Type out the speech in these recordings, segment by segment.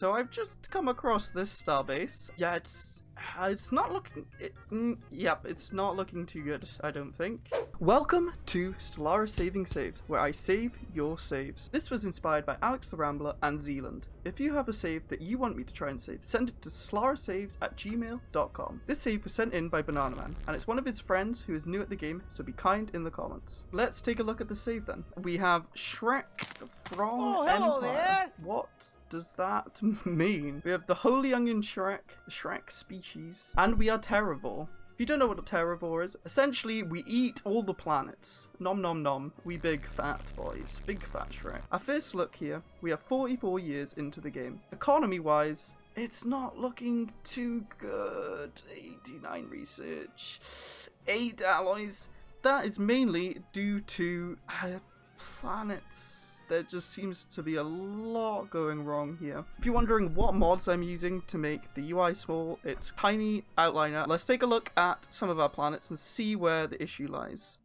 So I've just come across this starbase. Yeah, it's not looking, yep, it's not looking too good, I don't think. Welcome to Stellaris Saving Saves, where I save your saves. This was inspired by Alex the Rambler and Zealand. If you have a save that you want me to try and save, send it to stellarissaves@gmail.com. This save was sent in by Banana Man, and it's one of his friends who is new at the game, so be kind in the comments. Let's take a look at the save then. We have Shrek from Empire. There. What does that mean? We have the Holy Onion Shrek, the Shrek species, and we are Terravore. If you don't know what a Terravore is, essentially we eat all the planets. Nom nom nom, we big fat boys, big fat Shrek. Our first look here, we are 44 years into the game. Economy wise, it's not looking too good. 89 research, 8 alloys. That is mainly due to planets. There just seems to be a lot going wrong here. If you're wondering what mods I'm using to make the UI small, it's Tiny Outliner. Let's take a look at some of our planets and see where the issue lies.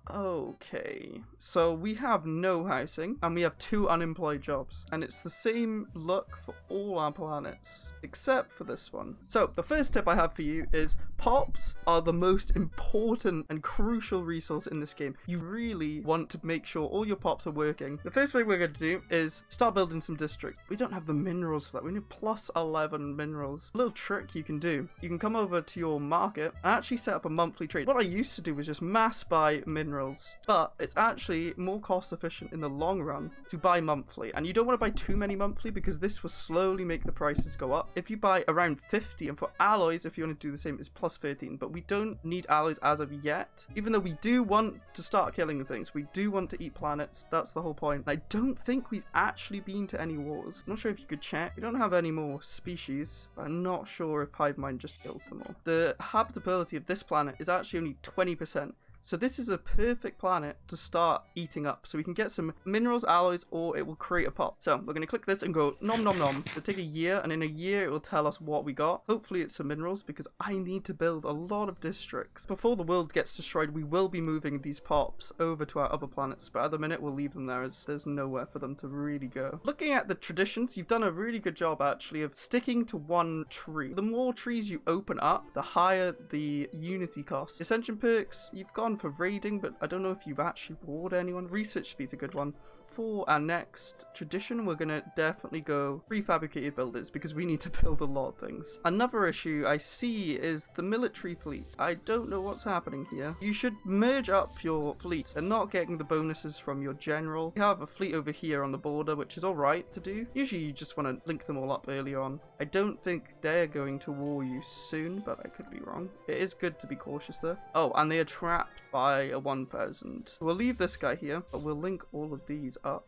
Okay. So we have no housing and we have 2 unemployed jobs. And it's the same look for all our planets, except for this one. So the first tip I have for you is pops are the most important and crucial resource in this game. You really want to make sure all your pops are working. The first thing we're going to do is start building some districts. We don't have the minerals for that. We need plus 11 minerals. A little trick you can do. You can come over to your market and actually set up a monthly trade. What I used to do was just mass buy minerals, but it's actually more cost efficient in the long run to buy monthly. And you don't want to buy too many monthly because this will slowly make the prices go up. If you buy around 50, and for alloys, if you want to do the same, it's plus 13, but we don't need alloys as of yet. Even though we do want to start killing things, we do want to eat planets. That's the whole point. I don't think we've actually been to any wars. I'm not sure if you could check. We don't have any more species, but I'm not sure if hive mind just kills them all. The habitability of this planet is actually only 20%. So this is a perfect planet to start eating up. So we can get some minerals, alloys, or it will create a pop. So we're going to click this and go nom nom nom. It'll take a year, and in a year it will tell us what we got. Hopefully it's some minerals, because I need to build a lot of districts. Before the world gets destroyed, we will be moving these pops over to our other planets. But at the minute, we'll leave them there as there's nowhere for them to really go. Looking at the traditions, you've done a really good job actually of sticking to one tree. The more trees you open up, the higher the unity cost. Ascension perks, you've gone for raiding, but I don't know if you've actually warred anyone. Research speed's a good one. For our next tradition, we're going to definitely go prefabricated builders because we need to build a lot of things. Another issue I see is the military fleet. I don't know what's happening here. You should merge up your fleets and not getting the bonuses from your general. You have a fleet over here on the border, which is alright to do. Usually you just want to link them all up early on. I don't think they're going to war you soon, but I could be wrong. It is good to be cautious though. Oh, and they are trapped by a 1000. We'll leave this guy here, but we'll link all of these up.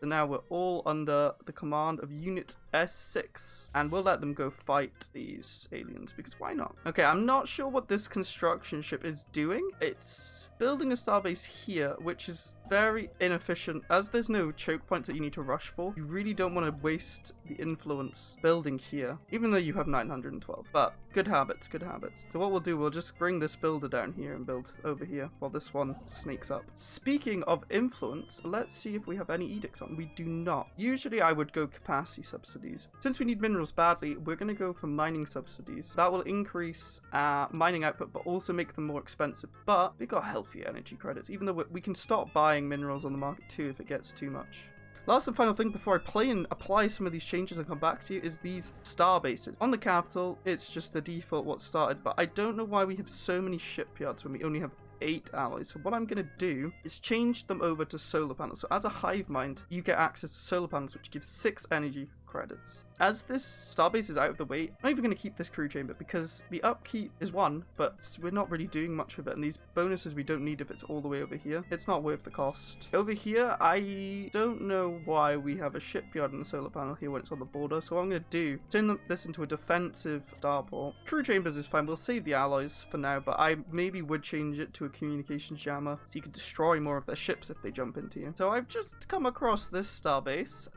So now we're all under the command of Unit S6, and we'll let them go fight these aliens, because why not? Okay, I'm not sure what this construction ship is doing. It's building a starbase here, which is very inefficient. As there's no choke points that you need to rush for, you really don't want to waste the influence building here, even though you have 912. But good habits, good habits. So what we'll do, we'll just bring this builder down here and build over here while this one sneaks up. Speaking of influence, let's see if we have any edicts on. We do not. Usually I would go capacity subsidies. Since we need minerals badly, we're going to go for mining subsidies. That will increase our mining output, but also make them more expensive. But we got healthy energy credits, even though we can stop buying minerals on the market too if it gets too much. Last and final thing before I play and apply some of these changes and come back to you is these star bases. On the capital, it's just the default what started, but I don't know why we have so many shipyards when we only have 8 alloys. So what I'm going to do is change them over to solar panels. So as a hive mind, you get access to solar panels, which gives 6 energy credits. As this starbase is out of the way, I'm not even going to keep this crew chamber because the upkeep is 1, but we're not really doing much with it, and these bonuses we don't need if it's all the way over here. It's not worth the cost. Over here, I don't know why we have a shipyard and a solar panel here when it's on the border, so what I'm going to do, turn this into a defensive starport. Crew chambers is fine, we'll save the alloys for now, but I maybe would change it to a communications jammer so you can destroy more of their ships if they jump into you. So I've just come across this starbase.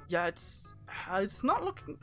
Yeah, it's It's not looking...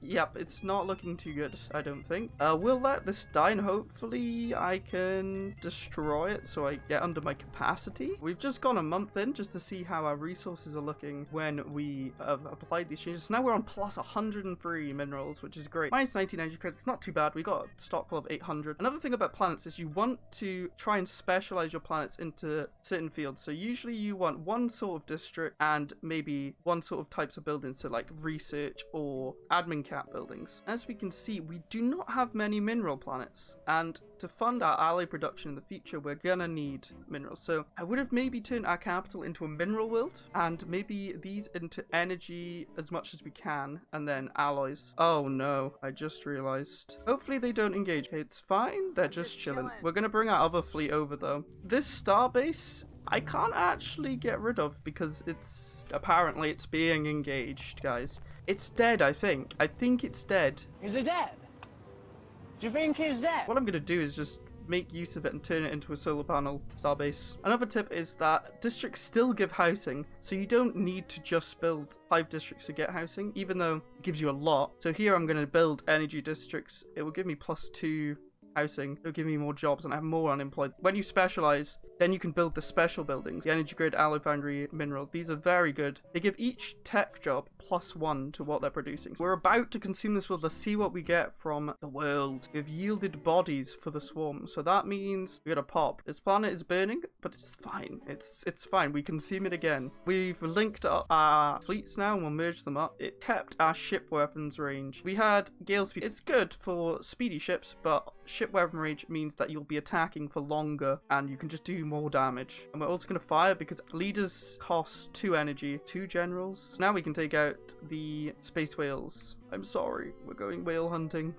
yep, it's not looking too good, I don't think. We'll let this die and hopefully I can destroy it so I get under my capacity. We've just gone a month in just to see how our resources are looking when we have applied these changes. Now we're on plus 103 minerals, which is great. Minus 19 energy credits, not too bad. We got a stock of 800. Another thing about planets is you want to try and specialize your planets into certain fields. So usually you want one sort of district and maybe one sort of types of buildings. So like research or admin cap buildings. As we can see, we do not have many mineral planets, and to fund our ally production in the future we're gonna need minerals. So I would have maybe turned our capital into a mineral world and maybe these into energy as much as we can, and then alloys. Oh no, I just realized. Hopefully they don't engage. Okay, it's fine, they're just chilling. We're gonna bring our other fleet over though. This starbase I can't actually get rid of because apparently it's being engaged, guys. It's dead, I think. I think it's dead. Is it dead? Do you think he's dead? What I'm gonna do is just make use of it and turn it into a solar panel starbase. Another tip is that districts still give housing, so you don't need to just build 5 districts to get housing, even though it gives you a lot. So here I'm gonna build energy districts. It will give me +2 housing. It'll give me more jobs and I have more unemployed. When you specialize, then you can build the special buildings. The energy grid, alloy foundry, mineral. These are very good. They give each tech job +1 to what they're producing. We're about to consume this world. Let's see what we get from the world. We've yielded bodies for the swarm, so that means we got a pop. This planet is burning, but it's fine. It's fine. We consume it again. We've linked up our fleets now and we'll merge them up. It kept our ship weapons range. We had gale speed. It's good for speedy ships, but ship weapon range means that you'll be attacking for longer and you can just do more damage. And we're also going to fire because leaders cost 2 energy, 2 generals. Now we can take out the space whales. I'm sorry, we're going whale hunting.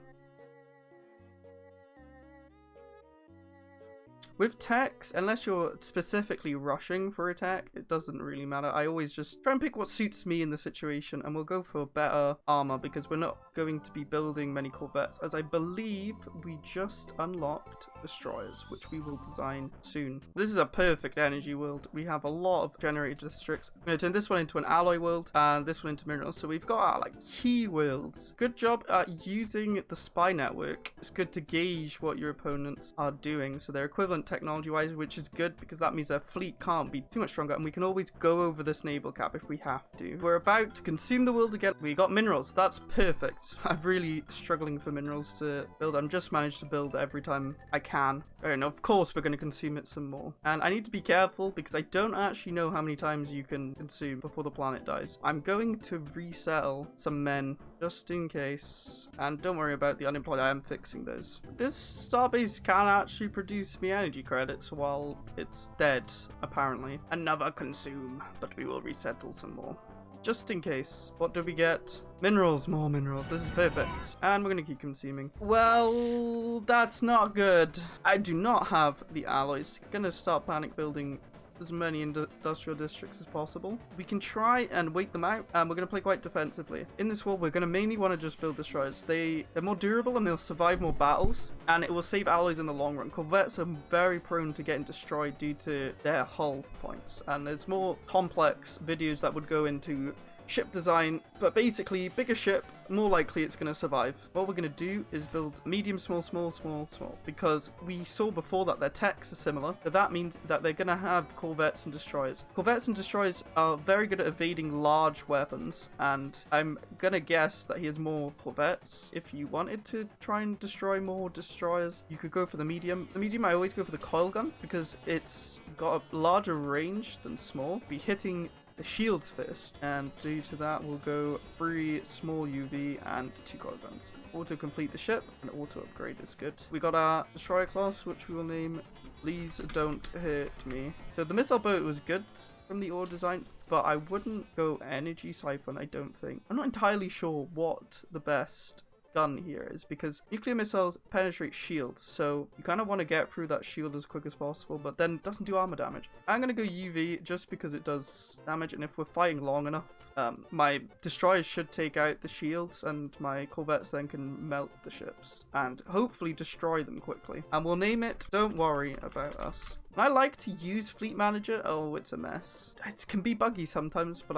With techs, unless you're specifically rushing for a tech, it doesn't really matter. I always just try and pick what suits me in the situation, and we'll go for better armor because we're not going to be building many corvettes, as I believe we just unlocked destroyers, which we will design soon. This is a perfect energy world. We have a lot of generated districts. I'm going to turn this one into an alloy world and this one into minerals. So we've got our like key worlds. Good job at using the spy network. It's good to gauge what your opponents are doing. So they're equivalent technology wise, which is good because that means their fleet can't be too much stronger and we can always go over this naval cap if we have to. We're about to consume the world again. We got minerals. That's perfect. I'm really struggling for minerals to build. I'm just managed to build every time I can. And of course we're going to consume it some more. And I need to be careful because I don't actually know how many times you can consume before the planet dies. I'm going to resell some men just in case. And don't worry about the unemployed. I am fixing those. This starbase can actually produce me energy credits while it's dead, apparently. Another consume, but we will resettle some more. Just in case. What do we get? Minerals, more minerals. This is perfect. And we're going to keep consuming. Well, that's not good. I do not have the alloys. Going to start panic building as many industrial districts as possible. We can try and wait them out, and we're going to play quite defensively. In this world, we're going to mainly want to just build destroyers. They're more durable and they'll survive more battles, and it will save alloys in the long run. Corvettes are very prone to getting destroyed due to their hull points, and there's more complex videos that would go into ship design, but basically bigger ship, more likely it's going to survive. What we're going to do is build medium, small, small, small, small, because we saw before that their techs are similar, but that means that they're going to have corvettes and destroyers. Corvettes and destroyers are very good at evading large weapons, and I'm going to guess that he has more corvettes. If you wanted to try and destroy more destroyers, you could go for the medium. The medium, I always go for the coil gun because it's got a larger range than small. Be hitting the shields first, and due to that we'll go 3 small UV and 2 coil guns. Auto complete the ship and auto upgrade is good. We got our destroyer class, which we will name Please Don't Hurt Me. So the missile boat was good from the ore design, but I wouldn't go energy siphon, I don't think. I'm not entirely sure what the best gun here is, because nuclear missiles penetrate shield, so you kind of want to get through that shield as quick as possible, but then it doesn't do armor damage. I'm going to go UV just because it does damage, and if we're fighting long enough, my destroyers should take out the shields and my corvettes then can melt the ships and hopefully destroy them quickly. And we'll name it Don't Worry About Us. I like to use Fleet Manager. Oh, it's a mess. It can be buggy sometimes, but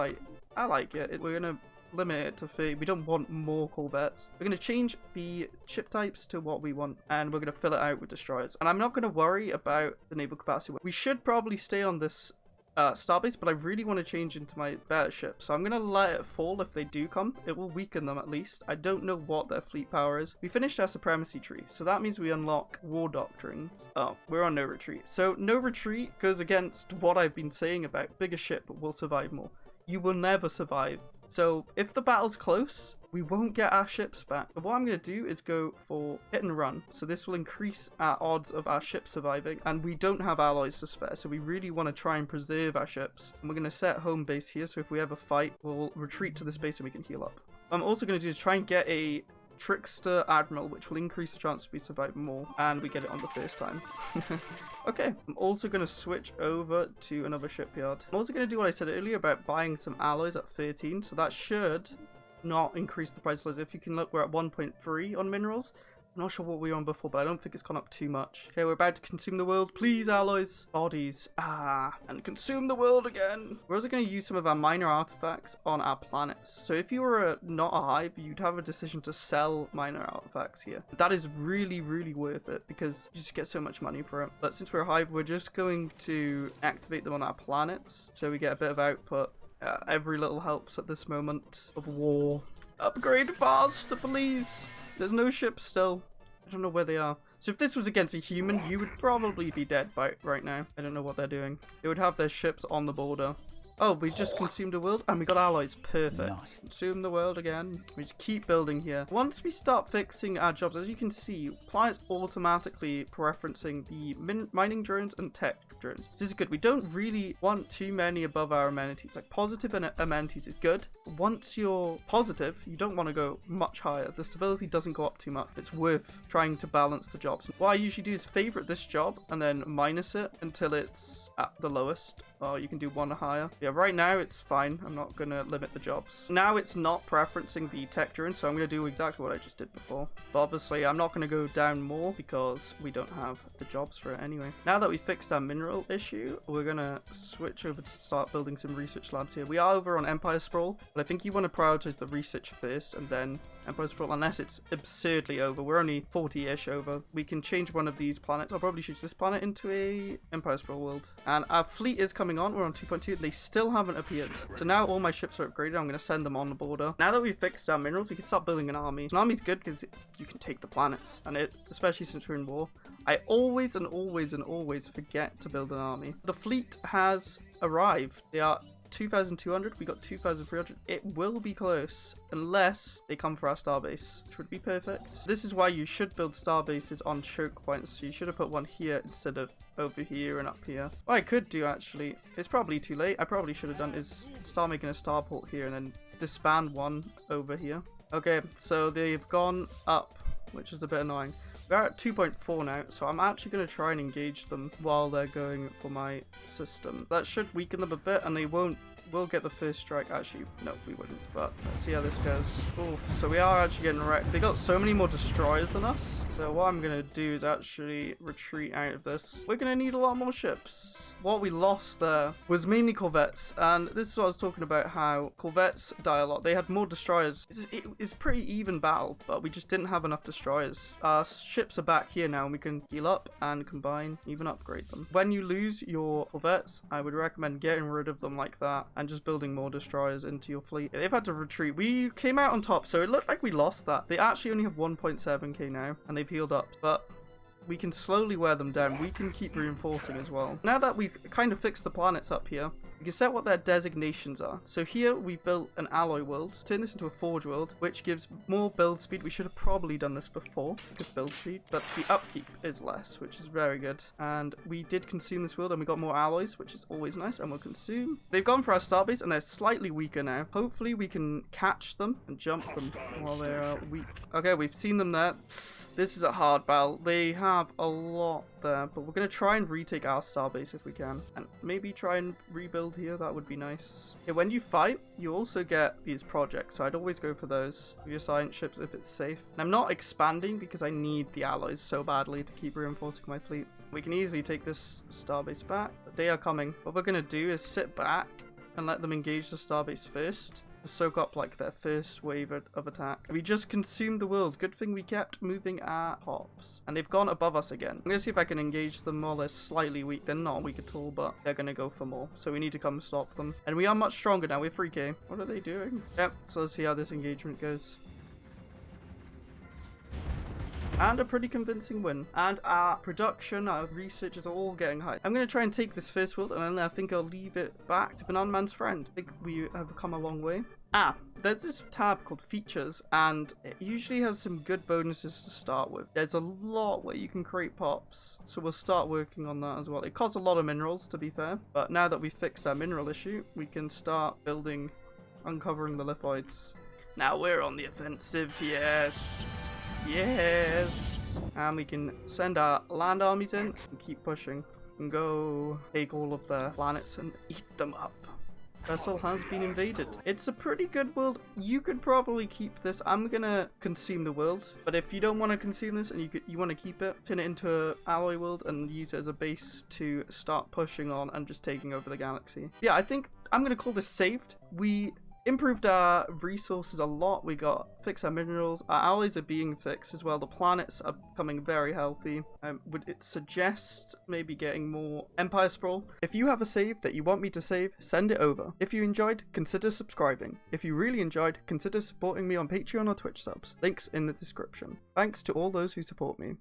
I like it. We're going to limit it to 30. We don't want more corvettes. We're going to change the ship types to what we want, and we're going to fill it out with destroyers. And I'm not going to worry about the naval capacity. We should probably stay on this starbase, but I really want to change into my better ship, so I'm going to let it fall if they do come. It will weaken them at least. I don't know what their fleet power is. We finished our supremacy tree, so that means we unlock war doctrines. Oh, we're on no retreat. So no retreat goes against what I've been saying about bigger ship will survive more. You will never survive. So if the battle's close, we won't get our ships back. But what I'm going to do is go for hit and run. So this will increase our odds of our ships surviving. And we don't have alloys to spare, so we really want to try and preserve our ships. And we're going to set home base here, so if we ever fight, we'll retreat to this base and we can heal up. What I'm also going to do is try and get a Trickster Admiral, which will increase the chance we survive more, and we get it on the first time. Okay, I'm also going to switch over to another shipyard. I'm also going to do what I said earlier about buying some alloys at 13, so that should not increase the price. If you can look, we're at 1.3 on minerals. I'm not sure what we were on before, but I don't think it's gone up too much. Okay, we're about to consume the world. Please, alloys. Bodies. And consume the world again. We're also going to use some of our minor artifacts on our planets. So if you were not a hive, you'd have a decision to sell minor artifacts here. That is really, really worth it because you just get so much money for it. But since we're a hive, we're just going to activate them on our planets so we get a bit of output. Every little helps at this moment of war. Upgrade fast, please. There's no ships still. I don't know where they are. So if this was against a human, you would probably be dead by right now. I don't know what they're doing. They would have their ships on the border. Oh, we just consumed a world and we got alloys. Perfect. Nice. Consume the world again. We just keep building here. Once we start fixing our jobs, as you can see, planets automatically preferencing the mining drones and tech drones. This is good. We don't really want too many above our amenities. Like positive amenities is good. Once you're positive, you don't want to go much higher. The stability doesn't go up too much. It's worth trying to balance the jobs. What I usually do is favorite this job and then minus it until it's at the lowest. Oh, you can do one higher. Yeah, right now it's fine. I'm not going to limit the jobs. Now it's not preferencing the tech drone, so I'm going to do exactly what I just did before. But obviously, I'm not going to go down more because we don't have the jobs for it anyway. Now that we fixed our mineral issue, we're going to switch over to start building some research labs here. We are over on Empire Sprawl, but I think you want to prioritize the research first and then Empire Sprawl, unless it's absurdly over. We're only 40-ish over. We can change one of these planets. I'll probably change this planet into a Empire Sprawl world. And our fleet is coming on. We're on 2.2. They still haven't appeared. So now all my ships are upgraded. I'm going to send them on the border. Now that we've fixed our minerals, we can start building an army. An army's good because you can take the planets. And especially since we're in war, I always and always and always forget to build an army. The fleet has arrived. They are 2,200. We got 2,300. It will be close unless they come for our starbase, which would be perfect. This is why you should build starbases on choke points. So you should have put one here instead of over here and up here. What I could do actually, it's probably too late. I probably should have done is start making a starport here and then disband one over here. Okay, so they've gone up, which is a bit annoying. We're at 2.4 now, so I'm actually going to try and engage them while they're going for my system. That should weaken them a bit, and we'll get the first strike. Actually, no, we wouldn't, but let's see how this goes. Oof, so we are actually getting wrecked. They got so many more destroyers than us, so what I'm going to do is actually retreat out of this. We're going to need a lot more ships. What we lost there was mainly corvettes, and this is what I was talking about, how corvettes die a lot. They had more destroyers. It's pretty even battle, but we just didn't have enough destroyers. Our ships are back here now, and we can heal up and combine, even upgrade them. When you lose your corvettes, I would recommend getting rid of them like that and just building more destroyers into your fleet. They've had to retreat. We came out on top, so it looked like we lost that. They actually only have 1.7k now, and they've healed up, but we can slowly wear them down. We can keep reinforcing as well. Now that we've kind of fixed the planets up here, we can set what their designations are. So here we've built an alloy world. Turn this into a forge world, which gives more build speed. We should have probably done this before, because build speed, but the upkeep is less, which is very good. And we did consume this world, and we got more alloys, which is always nice, and we'll consume. They've gone for our starbase, and they're slightly weaker now. Hopefully we can catch them and jump them while they're weak. Okay, we've seen them there. This is a hard battle. They have a lot there, but we're going to try and retake our starbase if we can, and maybe try and rebuild here. That would be nice. Okay, when you fight, you also get these projects, so I'd always go for those with your science ships if it's safe. And I'm not expanding because I need the alloys so badly to keep reinforcing my fleet. We can easily take this starbase back, but they are coming. What we're going to do is sit back and let them engage the starbase first, to soak up like their first wave of attack. We just consumed the world. Good thing we kept moving our hops. And they've gone above us again. I'm gonna see if I can engage them while they're slightly weak. They're not weak at all, but they're gonna go for more. So we need to come stop them. And we are much stronger now. We're 3k. What are they doing? Yep, so let's see how this engagement goes. And a pretty convincing win. And our production, our research is all getting high. I'm going to try and take this first world, and then I think I'll leave it back to Banana Man's friend. I think we have come a long way. There's this tab called Features, and it usually has some good bonuses to start with. There's a lot where you can create pops, so we'll start working on that as well. It costs a lot of minerals, to be fair, but now that we fixed our mineral issue, we can start uncovering the lithoids. Now we're on the offensive, yes. Yes! And we can send our land armies in and keep pushing. And go take all of their planets and eat them up. Vessel has been invaded. It's a pretty good world. You could probably keep this. I'm gonna consume the world. But if you don't want to consume this and you want to keep it, turn it into an alloy world and use it as a base to start pushing on and just taking over the galaxy. Yeah, I think I'm gonna call this saved. We improved our resources a lot. We fixed our minerals. Our alloys are being fixed as well. The planets are becoming very healthy. Would it suggest maybe getting more Empire Sprawl? If you have a save that you want me to save, send it over. If you enjoyed, consider subscribing. If you really enjoyed, consider supporting me on Patreon or Twitch subs. Links in the description. Thanks to all those who support me.